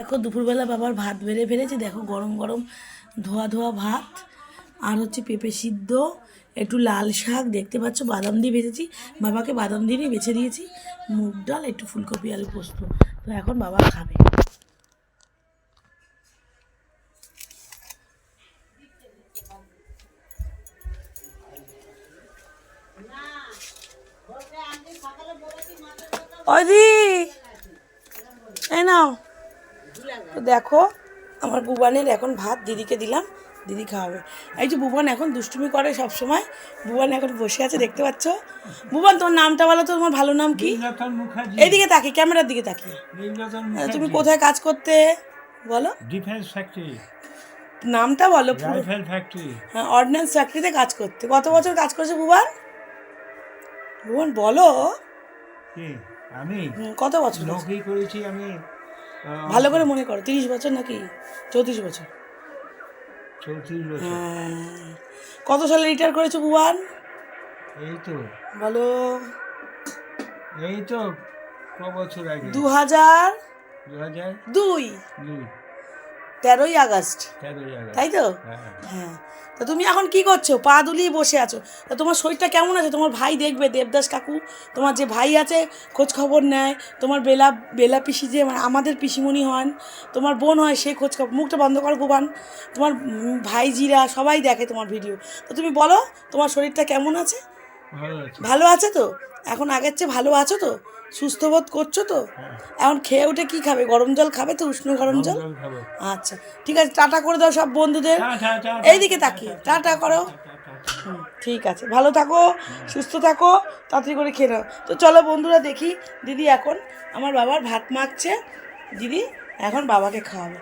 দেখো দুপুরবেলা বাবার ভাত বেড়ে ফেলেছে, দেখো গরম গরম ধোয়া ধোয়া ভাত আর হচ্ছে পেঁপে সিদ্ধ, একটু লাল শাক দেখতে পাচ্ছ, বাদাম দিয়ে ভেজেছি, বাবাকে বাদাম দিয়ে বেছে দিয়েছি, মুগ ডাল, একটু ফুলকপি আলু পোস্ত। তো এখন বাবা খাবে। ওদি এই নাও। তো দেখো আমার বুবানের এখন ভাত দিদিকে দিলাম, দিদি খাওয়াবে। এই যে বুবান এখন দুষ্টুমি করে সব সময়, বুবান এখন বসে আছে দেখতে পাচ্ছ। বুবান তোমার নামটা বলো তো, তোমার ভালো নাম কি? এইদিকে তাকিয়ে, ক্যামেরার দিকে তাকিয়ে। তুমি কোথায় কাজ করতে বলো? Defence factory. নামটা বলো পুরো। Rifle factory. হ্যাঁ, অর্ডিন্যান্স ফ্যাক্টরিতে কাজ করতে। কত বছর কাজ করেছো বুবান? বুবান বলো। কি আমি কত বছর নৌকরি করেছি আমি? ভালো করে মনে করো, 30 বছর নাকি 34 বছর? 34 বছর। হ্যাঁ। কত সালে রিটায়ার করেছো বুবান? এই তো বলো। এই তো ক বছর আগে? 2002। 13ই আগস্ট, 13ই আগস্ট। তাই তো? হ্যাঁ। তো তুমি এখন কি করছো? পা দুলিয়ে বসে আছো। তো তোমার শরীরটা কেমন আছে? তোমার ভাই দেখবে, দেবদাস কাকু, তোমার যে ভাই আছে খোঁজ খবর নেয়। তোমার বেলা বেলা পিসি যে মানে আমাদের পিসিমণি হন, তোমার বোন হয়, সে খোঁজ খবর। মুখটা বন্ধ করো বুবান। তোমার ভাইজিরা সবাই দেখে তোমার ভিডিও। তো তুমি বলো তোমার শরীরটা কেমন আছে? ভালো আছে তো? এখন আগের চেয়ে ভালো আছো তো? সুস্থ বোধ করছো তো? এখন খেয়ে উঠে কি খাবে? গরম জল খাবে তো? উষ্ণ গরম জল? আচ্ছা ঠিক আছে, টাটা করে দাও সব বন্ধুদের। এইদিকে তাকিয়ে টাটা করো। ঠিক আছে, ভালো থাকো, সুস্থ থাকো, তাড়াতাড়ি করে খেয়ে নাও। তো চলো বন্ধুরা, দেখি দিদি এখন আমার বাবার ভাত মাখছে, দিদি এখন বাবাকে খাওয়াবে।